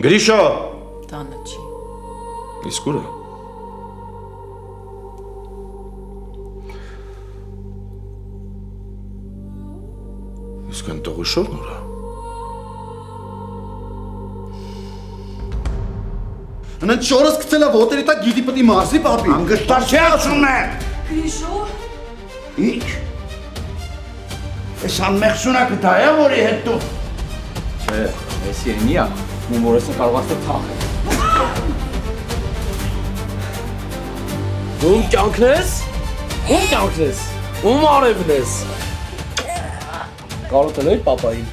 Գրիշո։ Տանը չի։ Իսկ ուր է։ Իսկ այն տողի շորն ուր է։ Անեն շորս գցել է ոտերի տակ գիտի պտի մարսի պապի։ Անգստար չի ասում է։ Գրիշո։ Ինչ։ Այս անմեղսունա կտա է, որի հետ դու։ Չէ, ես ենիա, ում որեսը կարող ասել թախ է։ Ում կյանքն ես, ում արևն ես։ Կարոտել էր պապային։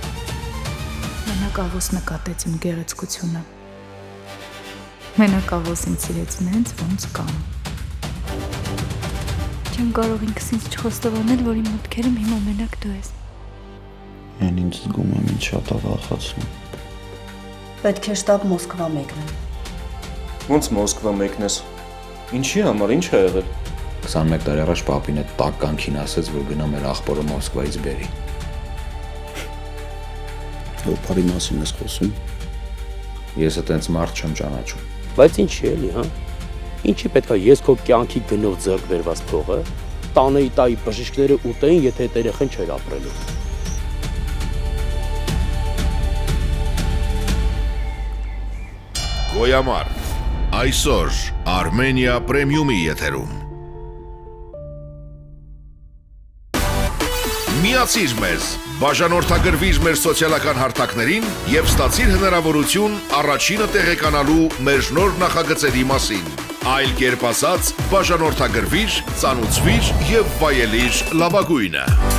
Մենակ ավոս նկատեց իմ գեղեցկությունը։ Մենակ ավոս ինձ սիրեց նենց ոնց կամ։ Չեմ կարող ինքս ինձ չխոստովանել, որ իմ մտքերում հիմա մենակ դու ես։ Են ինձ զգում եմ ինձ շատ աղախացնում։ Պետք է շտապ Մոսկվա մեկնեմ։ Ոնց Մոսկվա մեկնես։ Ինչի համար, ինչ է եղել։ 21 տարի առաջ պապին այդ տակ կանքին ասեց, որ գնա մեր աղբորը Մոսկվայից բերի։ Որ բարի մասին ես խոսում։ Ես այտենց մարդ չեմ ճանաչում։ Բայց ինչի էլի, հա։ Ինչի պետքա ես քո կյանքի գնով ձեռք բերված փողը տանեի տայի բժիշկները ուտեին, եթե այդ երեխան չէր ապրելու։ Գոյամար, այսօր Armenia Premium-ի եթերում։ Միացիր մեզ, բաժանորդագրվիր մեր սոցիալական հարթակներին և ստացիր հնարավորություն առաջինը տեղեկանալու մեր նոր նախագծերի մասին։ Այլ կերպ ասած, բաժանորդագրվիր, ծանուցվիր և վայելիր լավագույնը։